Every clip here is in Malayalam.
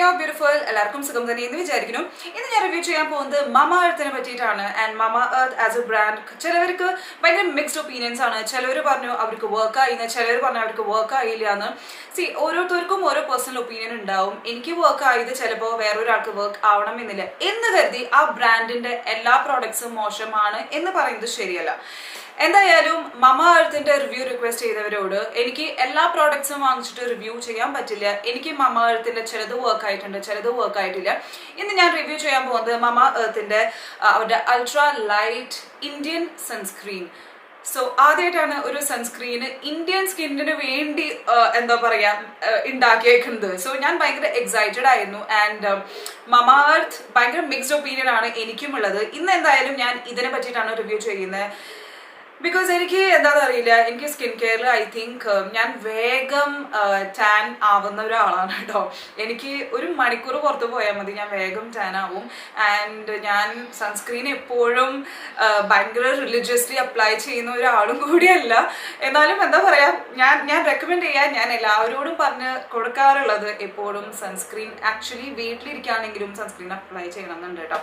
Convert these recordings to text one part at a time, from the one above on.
we are beautiful. എല്ലാവർക്കും സുഖം തന്നെ എന്ന് വിചാരിക്കുന്നു. ഇന്ന് ഞാൻ റിവ്യൂ ചെയ്യാൻ പോകുന്നത് മമ എർത്തിനെ പറ്റിയിട്ടാണ്. ആൻഡ് മമ എർത്ത് ആസ് എ ബ്രാൻഡ് ചിലവർക്ക് ഭയങ്കര മിക്സ്ഡ് ഒപ്പീനിയൻസ് ആണ്. ചിലവർ പറഞ്ഞു അവർക്ക് വർക്ക് ആയിന്ന്, ചിലവർ പറഞ്ഞു അവർക്ക് വർക്ക് ആയില്ല എന്ന്. ഓരോരുത്തർക്കും ഓരോ പേഴ്സണൽ ഒപ്പീനിയൻ ഉണ്ടാവും. എനിക്ക് വർക്ക് ആയത് ചിലപ്പോൾ വേറൊരാൾക്ക് വർക്ക് ആവണം എന്നില്ല എന്ന് കരുതി ആ ബ്രാൻഡിന്റെ എല്ലാ പ്രോഡക്ട്സും മോശമാണ് എന്ന് പറയുന്നത് ശരിയല്ല. എന്തായാലും മമ എർത്തിന്റെ റിവ്യൂ റിക്വസ്റ്റ് ചെയ്തവരോട് എനിക്ക് എല്ലാ പ്രോഡക്ട്സും വാങ്ങിച്ചിട്ട് റിവ്യൂ ചെയ്യാൻ പറ്റില്ല. എനിക്ക് മമ എർത്തിന്റെ ചിലത് വർക്ക് ആയിട്ടുണ്ട്, ചിലത് വർക്ക് ആയിട്ടില്ല. ഇന്ന് ഞാൻ റിവ്യൂ ചെയ്യാൻ പോകുന്നത് മമ എർത്തിന്റെ അവരുടെ ultra light Indian sunscreen. So ആദ്യമായിട്ടാണ് ഒരു സൺസ്ക്രീന് ഇന്ത്യൻ സ്കിന്നിന് വേണ്ടി എന്താ പറയാ ഉണ്ടാക്കിയേക്കുന്നത്. സോ ഞാൻ ഭയങ്കര എക്സൈറ്റഡ് ആയിരുന്നു. ആൻഡ് മമ എർത്ത് ഭയങ്കര മിക്സ്ഡ് ഒപ്പീനിയൻ ആണ് എനിക്കും ഉള്ളത്. ഇന്ന് എന്തായാലും ഞാൻ ഇതിനെ പറ്റിയിട്ടാണ് റിവ്യൂ ചെയ്യുന്നത്. ബിക്കോസ് എനിക്ക് എന്താണെന്ന് അറിയില്ല, എനിക്ക് സ്കിൻ കെയറിൽ ഐ തിങ്ക് ഞാൻ വേഗം ടാൻ ആവുന്ന ഒരാളാണ് കേട്ടോ. എനിക്ക് ഒരു മണിക്കൂർ പുറത്ത് പോയാൽ മതി, ഞാൻ വേഗം ടാൻ ആവും. ആൻഡ് ഞാൻ സൺസ്ക്രീൻ എപ്പോഴും ഭയങ്കര റിലീജിയസ്ലി അപ്ലൈ ചെയ്യുന്ന ഒരാളും കൂടിയല്ല. എന്നാലും എന്താ പറയുക, ഞാൻ റെക്കമെൻഡ് ചെയ്യാൻ ഞാൻ എല്ലാവരോടും പറഞ്ഞ് കൊടുക്കാറുള്ളത് എപ്പോഴും സൺസ്ക്രീൻ ആക്ച്വലി വീട്ടിലിരിക്കുകയാണെങ്കിലും സൺസ്ക്രീൻ അപ്ലൈ ചെയ്യണം എന്നുണ്ട് കേട്ടോ.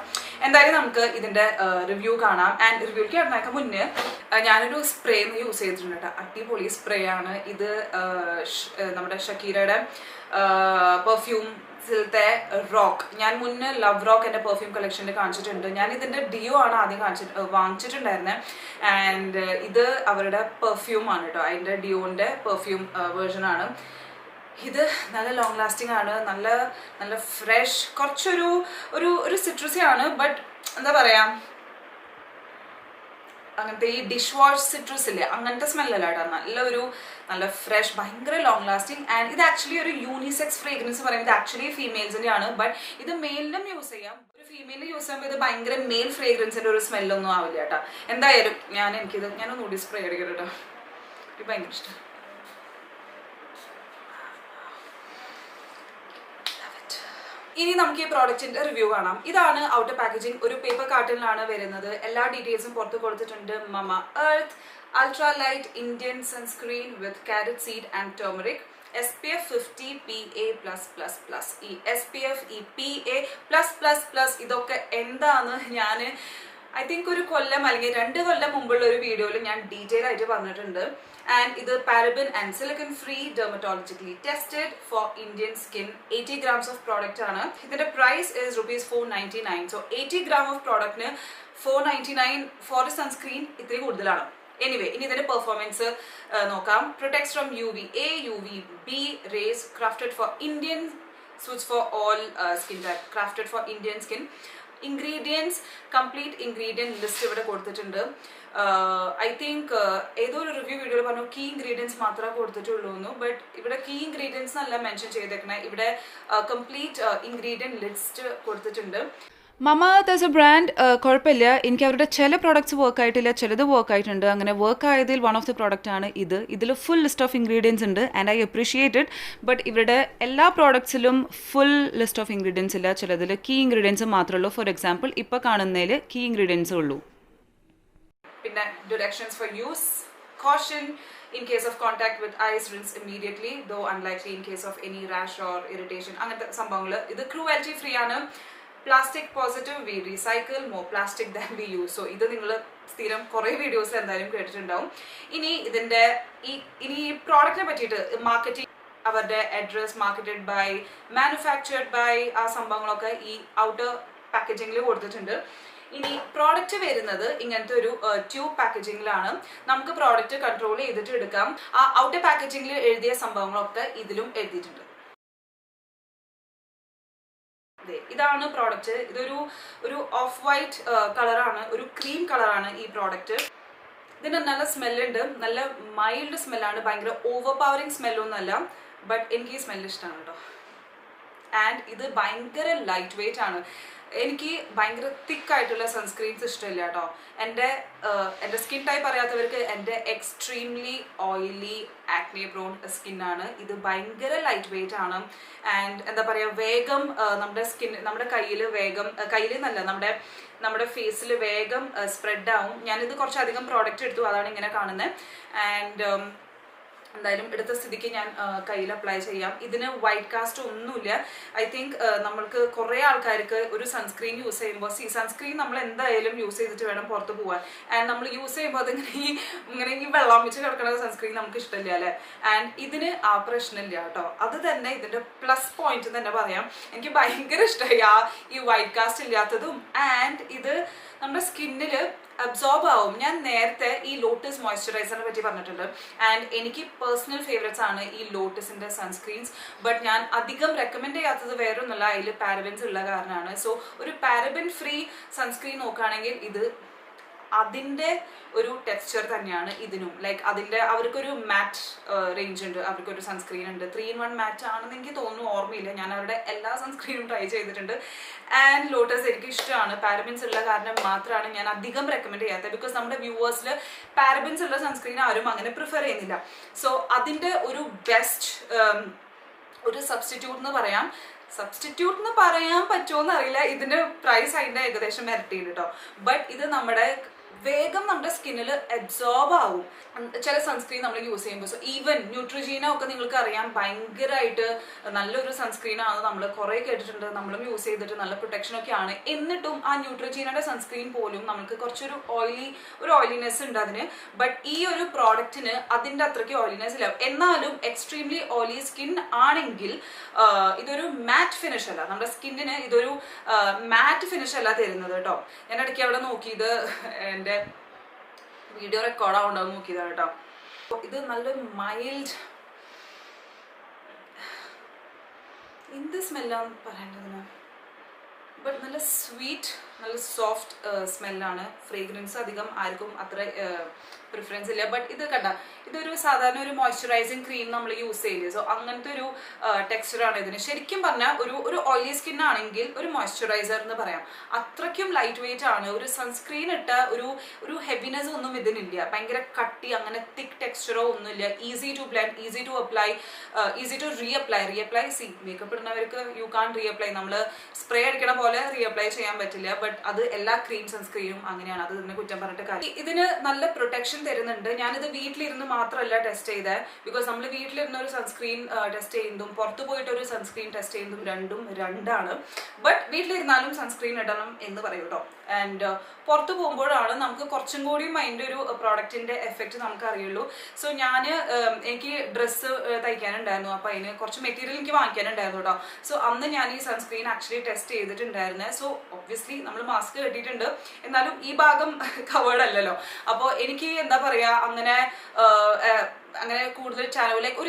എന്തായാലും നമുക്ക് ഇതിൻ്റെ റിവ്യൂ കാണാം. ആൻഡ് റിവ്യൂക്ക് കിടന്നേക്ക് മുന്നേ ഞാനൊരു സ്പ്രേ യൂസ് ചെയ്തിട്ടുണ്ട് കേട്ടോ. അടിപൊളി സ്പ്രേ ആണ് ഇത്. നമ്മുടെ ഷക്കീരയുടെ പെർഫ്യൂംസിലത്തെ റോക്ക്, ഞാൻ മുന്നേ ലവ് റോക്ക് എൻ്റെ പെർഫ്യൂം കളക്ഷനിൽ കാണിച്ചിട്ടുണ്ട്. ഞാൻ ഇതിൻ്റെ ഡിയോ ആണ് ആദ്യം വാങ്ങിച്ചിട്ടുണ്ടായിരുന്നത്. ആൻഡ് ഇത് അവരുടെ പെർഫ്യൂമാണ് കേട്ടോ, അതിൻ്റെ ഡിയോൻ്റെ പെർഫ്യൂം വേർഷനാണ്. ഇത് നല്ല ലോങ് ലാസ്റ്റിംഗ് ആണ്, നല്ല നല്ല ഫ്രഷ്, കുറച്ചൊരു ഒരു സിട്രസി ആണ്. ബട്ട് എന്താ പറയുക, അങ്ങനത്തെ ഈ ഡിഷ് വാഷ് സിട്രസ് ഇല്ലേ അങ്ങനത്തെ സ്മെല്ലല്ല കേട്ടോ. നല്ല ഫ്രഷ്, ഭയങ്കര ലോങ് ലാസ്റ്റിംഗ്. ആൻഡ് ഇത് ആക്ച്വലി ഒരു യൂണിസെക്സ് ഫ്രേഗ്രൻസ് പറയുന്നത് ആക്ച്വലി ഫീമെയിൽസിൻ്റെ ആണ്. ബട്ട് ഇത് മെയിലിനും യൂസ് ചെയ്യാം. ഒരു ഫീമെയിലിന് യൂസ് ചെയ്യുമ്പോൾ ഇത് ഭയങ്കര മെയിൽ ഫ്രേഗ്രൻസിൻ്റെ ഒരു സ്മെല്ലൊന്നും ആവില്ല കേട്ടോ. എന്തായാലും ഞാനൊന്നുകൂടി സ്പ്രേ അടിക്കട്ടെ കേട്ടോ. എനിക്ക് ഭയങ്കര ഇഷ്ടം. ഇനി നമുക്ക് ഈ പ്രോഡക്റ്റിന്റെ റിവ്യൂ കാണാം. ഇതാണ് ഔട്ടർ പാക്കേജിംഗ്. ഒരു പേപ്പർ കാർട്ടണിലാണ് വരുന്നത്. എല്ലാ ഡീറ്റെയിൽസും പുറത്ത് കൊടുത്തിട്ടുണ്ട്. മമ earth ultra light Indian sunscreen with carrot seed and turmeric, SPF 50 PA+++. ഈ SPF, ഈ PA+++, ഇതൊക്കെ എന്താന്ന് ഞാൻ ഐ തിങ്ക് ഒരു കൊല്ലം അല്ലെങ്കിൽ 2 കൊല്ലം മുമ്പുള്ള ഒരു വീഡിയോയിൽ ഞാൻ ഡീറ്റെയിൽ ആയിട്ട് പറഞ്ഞിട്ടുണ്ട്. ആൻഡ് ഇത് paraben and silicone free, dermatologically tested for Indian skin. 80 grams of product ആണ്. ഇതിന്റെ price is ₹499. So 80 gram of പ്രോഡക്റ്റിന് $499 ഫോർ എ സൺസ്ക്രീൻ ഇത്രയും കൂടുതലാണ്. എനിവേ, ഇനി ഇതിന്റെ പെർഫോമൻസ് നോക്കാം. Protects from UVA, UVB rays, crafted for Indian, suits for all skin type, crafted for Indian skin. Ingredients, complete ingredient list ഇവിടെ കൊടുത്തിട്ടുണ്ട്. ഐ തിങ്ക് ഏതോ ഒരു റിവ്യൂ വീഡിയോയിൽ പറഞ്ഞു കീ ഇൻഗ്രീഡിയൻസ് മാത്രമേ കൊടുത്തിട്ടുള്ളൂ എന്ന്. ബട്ട് ഇവിടെ കീ ഇൻഗ്രീഡിയൻസ് എന്നല്ല മെൻഷൻ ചെയ്തേക്കണേ, ഇവിടെ കംപ്ലീറ്റ് ഇൻഗ്രീഡിയൻറ്റ് ലിസ്റ്റ് കൊടുത്തിട്ടുണ്ട്. മമ എർത്ത് ആസ് എ ബ്രാൻഡ് കുഴപ്പമില്ല. എനിക്ക് അവരുടെ ചില പ്രോഡക്ട്സ് വർക്ക് ആയിട്ടില്ല, ചിലത് വർക്ക് ആയിട്ടുണ്ട്. അങ്ങനെ വർക്ക് ആയതിൽ വൺ ഓഫ് ദി പ്രോഡക്റ്റ് ആണ് ഇത്. ഇതിൽ ഫുൾ ലിസ്റ്റ് ഓഫ് ഇൻഗ്രീഡിയൻസ് ഉണ്ട് and I appreciate it. But ഇവരുടെ എല്ലാ പ്രോഡക്ട്സിലും ഫുൾ ലിസ്റ്റ് ഓഫ് ഇൻഗ്രീഡിയൻസ് ഇല്ല. ചിലതിൽ കീ ഇൻഗ്രീഡിയൻസ് മാത്രമേ ഉള്ളൂ. ഫോർ എക്സാമ്പിൾ ഇപ്പോൾ കാണുന്നതിൽ കീ ഇൻഗ്രീഡിയൻസ് ഉള്ളൂ. പിന്നെ directions for use, caution in case of contact with eyes, rinse immediately, though unlikely in case of any rash or irritation. അങ്ങനത്തെ സംഭവങ്ങൾ. ഇത് ക്രൂവൽറ്റി ഫ്രീ ആണ്. Plastic positive, we recycle more plastic than we use. So ഇത് നിങ്ങൾ സ്ഥിരം കുറേ വീഡിയോസിൽ എന്തായാലും കേട്ടിട്ടുണ്ടാവും. ഇനി ഈ പ്രോഡക്റ്റിനെ പറ്റിയിട്ട് മാർക്കറ്റിംഗ്, അവരുടെ address, marketed by, manufactured by, ആ സംഭവങ്ങളൊക്കെ ഈ ഔട്ടർ പാക്കേജിങ്ങിൽ കൊടുത്തിട്ടുണ്ട്. ഇനി പ്രോഡക്റ്റ് വരുന്നത് ഇങ്ങനത്തെ ഒരു ട്യൂബ് പാക്കേജിങ്ങിലാണ്. നമുക്ക് പ്രോഡക്റ്റ് കൺട്രോൾ ചെയ്തിട്ട് എടുക്കാം. ആ ഔട്ടർ പാക്കേജിങ്ങിൽ എഴുതിയ സംഭവങ്ങളൊക്കെ ഇതിലും എഴുതിയിട്ടുണ്ട്. ഇതാണ് പ്രോഡക്റ്റ്. ഇതൊരു ഓഫ് വൈറ്റ് കളറാണ്, ഒരു ക്രീം കളറാണ് ഈ പ്രോഡക്റ്റ്. ഇതിന് നല്ല സ്മെല്ലുണ്ട്, നല്ല മൈൽഡ് സ്മെല്ലാണ്, ഭയങ്കര ഓവർ പവറിങ് സ്മെല്ലൊന്നുമല്ല. ബട്ട് എനിക്ക് ഈ സ്മെല്ല് ഇഷ്ടമാണ് കേട്ടോ. ആൻഡ് ഇത് ഭയങ്കര ലൈറ്റ് വെയിറ്റ് ആണ്. എനിക്ക് ഭയങ്കര തിക്കായിട്ടുള്ള സൺസ്ക്രീൻസ് ഇഷ്ടമില്ല കേട്ടോ. എൻ്റെ സ്കിൻ ടൈപ്പ് അറിയാത്തവർക്ക് എൻ്റെ എക്സ്ട്രീംലി ഓയിലി ആക്നെ പ്രോൺ സ്കിന്നാണ്. ഇത് ഭയങ്കര ലൈറ്റ് വെയിറ്റ് ആണ്. ആൻഡ് എന്താ പറയുക, വേഗം നമ്മുടെ കയ്യിൽ നല്ല നമ്മുടെ ഫേസിൽ വേഗം സ്പ്രെഡ് ആവും. ഞാനിത് കുറച്ചധികം പ്രോഡക്റ്റ് എടുത്തു, അതാണ് ഇങ്ങനെ കാണുന്നത്. ആൻഡ് എന്തായാലും എടുത്ത സ്ഥിതിക്ക് ഞാൻ കയ്യിൽ അപ്ലൈ ചെയ്യാം. ഇതിന് വൈറ്റ് കാസ്റ്റ് ഒന്നുമില്ല. ഐ തിങ്ക് നമ്മൾക്ക് കുറേ ആൾക്കാർക്ക് ഒരു സൺസ്ക്രീൻ യൂസ് ചെയ്യുമ്പോൾ സൺസ്ക്രീൻ നമ്മൾ എന്തായാലും യൂസ് ചെയ്തിട്ട് വേണം പുറത്ത് പോകാൻ. ആൻഡ് നമ്മൾ യൂസ് ചെയ്യുമ്പോൾ ഇങ്ങനെ ഈ വെള്ളം വെച്ച് കിടക്കുന്ന സൺസ്ക്രീൻ നമുക്ക് ഇഷ്ടമില്ല അല്ലേ. ആൻഡ് ഇതിന് ആ പ്രശ്നമില്ല കേട്ടോ. അത് തന്നെ ഇതിൻ്റെ പ്ലസ് പോയിന്റ് തന്നെ പറയാം. എനിക്ക് ഭയങ്കര ഇഷ്ടമായി ഈ വൈറ്റ് കാസ്റ്റ് ഇല്ലാത്തതും. ആൻഡ് ഇത് നമ്മുടെ സ്കിന്നിൽ അബ്സോർബ് ആവും. ഞാൻ നേരത്തെ ഈ ലോട്ടസ് മോയ്സ്ചറൈസറിനെ പറ്റി പറഞ്ഞിട്ടുണ്ട്. ആൻഡ് എനിക്ക് പേഴ്സണൽ ഫേവറേറ്റ്സ് ആണ് ഈ ലോട്ടസിൻ്റെ സൺസ്ക്രീൻസ്. ബട്ട് ഞാൻ അധികം റെക്കമെൻഡ് ചെയ്യാത്തത് വേറൊന്നുമല്ല, അതിൽ പാരബൻസ് ഉള്ള കാരണമാണ്. സോ ഒരു പാരബൻ ഫ്രീ സൺസ്ക്രീൻ നോക്കുകയാണെങ്കിൽ ഇത് അതിൻ്റെ ഒരു ടെക്സ്ചർ തന്നെയാണ് ഇതിനും. ലൈക്ക് അവർക്കൊരു മാറ്റ് റേഞ്ച് ഉണ്ട്, അവർക്കൊരു സൺസ്ക്രീൻ ഉണ്ട്. 3-in-1 മാറ്റ് ആണെന്ന് എനിക്ക് തോന്നുന്നു, ഓർമ്മയില്ല. ഞാൻ അവരുടെ എല്ലാ സൺസ്ക്രീനും ട്രൈ ചെയ്തിട്ടുണ്ട്. ആൻഡ് ലോട്ടസ് എനിക്ക് ഇഷ്ടമാണ്. പാരബൻസ് ഉള്ള കാരണം മാത്രമാണ് ഞാൻ അധികം റെക്കമെൻഡ് ചെയ്യാത്തത്. ബിക്കോസ് നമ്മുടെ വ്യൂവേഴ്സിൽ പാരബൻസ് ഉള്ള സൺസ്ക്രീൻ ആരും അങ്ങനെ പ്രിഫർ ചെയ്യുന്നില്ല. സോ അതിൻ്റെ ഒരു ബെസ്റ്റ് ഒരു സബ്സ്റ്റിറ്റ്യൂട്ട് എന്ന് പറയാൻ പറ്റുമോ എന്നറിയില്ല. ഇതിന്റെ പ്രൈസ് അതിന്റെ ഏകദേശം ഇരട്ടിയുണ്ട് കേട്ടോ. ബട്ട് ഇത് വേഗം നമ്മുടെ സ്കിന്നിൽ അബ്സോർബ് ആവും ചില സൺസ്ക്രീൻ നമ്മൾ യൂസ് ചെയ്യുമ്പോൾ. സോ ഈവൻ ന്യൂട്രിജീന ഒക്കെ നിങ്ങൾക്ക് അറിയാം, ഭയങ്കരമായിട്ട് നല്ലൊരു സൺസ്ക്രീൻ ആണ്. നമ്മൾ കുറേ കേട്ടിട്ടുണ്ട്, നമ്മളും യൂസ് ചെയ്തിട്ട് നല്ല പ്രൊട്ടക്ഷൻ ഒക്കെ ആണ്. എന്നിട്ടും ആ ന്യൂട്രിജീനയുടെ സൺസ്ക്രീൻ പോലും നമുക്ക് കുറച്ചൊരു ഓയിലിനെസ് ഉണ്ട് അതിന്. ബട്ട് ഈ ഒരു പ്രോഡക്റ്റിന് അതിൻ്റെ അത്രയ്ക്ക് ഓയിലിനെസ് ഇല്ല. എന്നാലും എക്സ്ട്രീംലി ഓയിലി സ്കിൻ ആണെങ്കിൽ ഇതൊരു മാറ്റ് ഫിനിഷ് അല്ല, നമ്മുടെ സ്കിന്നിന് ഇതൊരു മാറ്റ് ഫിനിഷ് അല്ല തരുന്നത് കേട്ടോ. ഞാൻ ഇടയ്ക്ക് അവിടെ നോക്കിയത് എൻ്റെ വീഡിയോ റെക്കോർഡ് ആവുണ്ടാവും നോക്കിയതാണ് കേട്ടോ. ഇത് നല്ലൊരു മൈൽഡ് എന്ത് സ്മെല്ലാന്ന് പറയേണ്ടതിന്, ബട്ട് നല്ല സ്വീറ്റ്, നല്ല സോഫ്റ്റ് സ്മെല്ലാണ്. ഫ്രേഗ്രൻസ് അധികം ആർക്കും അത്ര പ്രിഫറൻസ് ഇല്ല. ബട്ട് ഇത് കണ്ട, ഇതൊരു സാധാരണ ഒരു മോയ്സ്ചറൈസിങ് ക്രീം നമ്മൾ യൂസ് ചെയ്യില്ലേ. സോ അങ്ങനത്തെ ഒരു ടെക്സ്ചറാണ് ഇതിന്. ശരിക്കും പറഞ്ഞാൽ ഒരു ഓയിലി സ്കിൻ ആണെങ്കിൽ ഒരു മോയ്സ്ചറൈസർ എന്ന് പറയാം. അത്രയ്ക്കും ലൈറ്റ് വെയിറ്റ് ആണ്. ഒരു സൺസ്ക്രീൻ ഇട്ട ഒരു ഹെവിനെസ് ഒന്നും ഇതിനില്ല. ഭയങ്കര കട്ടി, അങ്ങനെ തിക്ക് ടെക്സ്ചറോ ഒന്നുമില്ല. Easy to blend, easy to apply, easy to reapply. Makeup ഇടുന്നവർക്ക് യു കാൺ റീഅപ്ലൈ. നമ്മൾ സ്പ്രേ അടിക്കണ പോലെ റീഅപ്ലൈ ചെയ്യാൻ പറ്റില്ല. ബട്ട് അത് എല്ലാ സൺസ്ക്രീനും അങ്ങനെയാണ്. അത് ഇതിനെ കുറ്റം പറഞ്ഞിട്ട് കാര്യം. ഇതിന് നല്ല പ്രൊട്ടക്ഷൻ തരുന്നുണ്ട്. ഞാനിത് വീട്ടിലിരുന്ന് മാത്രമല്ല ടെസ്റ്റ് ചെയ്തത്. ബിക്കോസ് നമ്മൾ വീട്ടിലിരുന്ന ഒരു സൺസ്ക്രീൻ ടെസ്റ്റ് ചെയ്യുന്നതും പുറത്തു പോയിട്ട് ഒരു സൺസ്ക്രീൻ ടെസ്റ്റ് ചെയ്യുന്നതും രണ്ടാണ്. ബട്ട് വീട്ടിലിരുന്നാലും സൺസ്ക്രീൻ ഇടണം എന്ന് പറയും കേട്ടോ. ആൻഡ് പുറത്ത് പോകുമ്പോഴാണ് നമുക്ക് കുറച്ചും കൂടിയും അതിൻ്റെ ഒരു പ്രോഡക്റ്റിൻ്റെ എഫക്റ്റ് നമുക്ക് അറിയുള്ളൂ. സോ എനിക്ക് ഡ്രസ്സ് തയ്ക്കാനുണ്ടായിരുന്നു. അപ്പോൾ അതിന് കുറച്ച് മെറ്റീരിയൽ എനിക്ക് വാങ്ങിക്കാനുണ്ടായിരുന്നു കേട്ടോ. സോ അന്ന് ഞാൻ ഈ സൺസ്ക്രീൻ ആക്ച്വലി ടെസ്റ്റ് ചെയ്തിട്ടുണ്ടായിരുന്നത്. സോ ഒബ്വിയസ്ലി നമ്മൾ മാസ്ക് കെട്ടിയിട്ടുണ്ട്, എന്നാലും ഈ ഭാഗം കവേർഡ് അല്ലല്ലോ. അപ്പോൾ എനിക്ക് എന്താ പറയുക, അങ്ങനെ കൂടുതൽ ചാനൽ ലൈക്ക്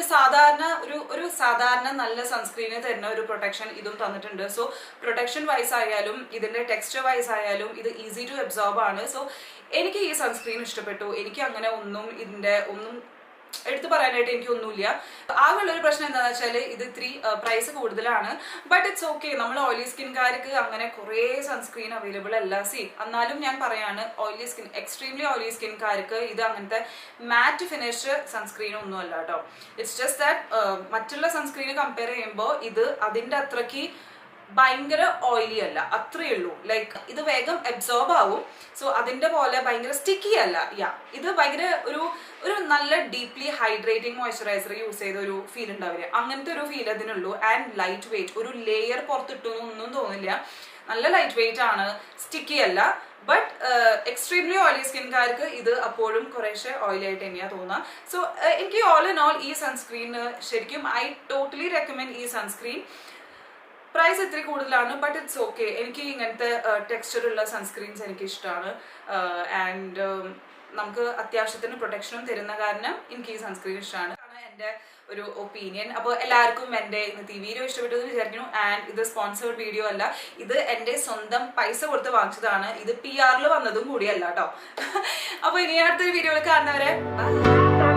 ഒരു സാധാരണ നല്ല സൺസ്ക്രീന് തരുന്ന ഒരു പ്രൊട്ടക്ഷൻ ഇതും തന്നിട്ടുണ്ട്. സോ പ്രൊട്ടക്ഷൻ വൈസ് ആയാലും ഇതിന്റെ ടെക്സ്ചർ വൈസ് ആയാലും ഇത് ഈസി ടു അബ്സോർബ് ആണ്. സോ എനിക്ക് ഈ സൺസ്ക്രീൻ ഇഷ്ടപ്പെട്ടു. എനിക്ക് അങ്ങനെ ഒന്നും എടുത്തു പറയാനായിട്ട് എനിക്കൊന്നുമില്ല. ആകെയുള്ളൊരു പ്രശ്നം എന്താണെന്ന് വെച്ചാൽ ഇത് ഇത്തിരി പ്രൈസ് കൂടുതലാണ്. But it's okay. നമ്മൾ ഓയിലി സ്കിൻകാർക്ക് അങ്ങനെ കുറേ സൺസ്ക്രീൻ അവൈലബിൾ അല്ല. എന്നാലും ഞാൻ പറയാണ്, എക്സ്ട്രീംലി ഓയിലി സ്കിൻകാർക്ക് ഇത് അങ്ങനത്തെ മാറ്റ് ഫിനിഷ് സൺസ്ക്രീൻ ഒന്നും അല്ല കേട്ടോ. ഇറ്റ്സ് ജസ്റ്റ് ദാറ്റ് മറ്റുള്ള സൺസ്ക്രീന് കമ്പയർ ചെയ്യുമ്പോൾ ഇത് അതിൻ്റെ അത്രയ്ക്ക് ഭയങ്കര ഓയിലി അല്ല, അത്രയേ ഉള്ളൂ. ലൈക്ക് ഇത് വേഗം അബ്സോർബ് ആവും. സോ അതിൻ്റെ പോലെ ഭയങ്കര സ്റ്റിക്കി അല്ല. ഇത് ഭയങ്കര ഒരു നല്ല ഡീപ്ലി ഹൈഡ്രേറ്റിംഗ് മോയ്സ്ചറൈസർ യൂസ് ചെയ്ത ഒരു ഫീൽ ഉണ്ടാവില്ല, അങ്ങനത്തെ ഒരു ഫീൽ അതിനുള്ളൂ. ആൻഡ് ലൈറ്റ് വെയിറ്റ്, ഒരു ലെയർ പുറത്തിട്ടു ഒന്നും തോന്നില്ല. നല്ല ലൈറ്റ് വെയിറ്റ് ആണ്, സ്റ്റിക്കി അല്ല. ബട്ട് എക്സ്ട്രീംലി ഓയിലി സ്കിൻകാർക്ക് ഇത് അപ്പോഴും കുറേശ്ശെ ഓയിലി ആയിട്ട് തന്നെയാണ് തോന്നുക. സോ എനിക്ക് ഓൾ ഇൻ ഓൾ ഈ സൺസ്ക്രീന് ശരിക്കും ഐ ടോട്ടലി റെക്കമെൻഡ് ഈ സൺസ്ക്രീൻ. പ്രൈസ് ഇത്തിരി കൂടുതലാണ്, ബട്ട് ഇറ്റ്സ് ഓക്കെ. എനിക്ക് ഇങ്ങനത്തെ ടെക്സ്ചറുള്ള സൺസ്ക്രീൻസ് എനിക്ക് ഇഷ്ടമാണ്. ആൻഡ് നമുക്ക് അത്യാവശ്യത്തിന് പ്രൊട്ടക്ഷനും തരുന്ന കാരണം എനിക്ക് ഈ സൺസ്ക്രീൻ ഇഷ്ടമാണ്. എൻ്റെ ഒരു ഒപ്പീനിയൻ. അപ്പോൾ എല്ലാവർക്കും എൻ്റെ ഇന്നത്തെ ഈ വീഡിയോ ഇഷ്ടപ്പെട്ടെന്ന് വിചാരിക്കുന്നു. ആൻഡ് ഇത് സ്പോൺസേർഡ് വീഡിയോ അല്ല, ഇത് എൻ്റെ സ്വന്തം പൈസ കൊടുത്ത് വാങ്ങിച്ചതാണ്. ഇത് PR വന്നതും കൂടിയല്ല കേട്ടോ. അപ്പോൾ ഇനി അടുത്തൊരു വീഡിയോയിൽ കാണുന്നവരെ ബൈ.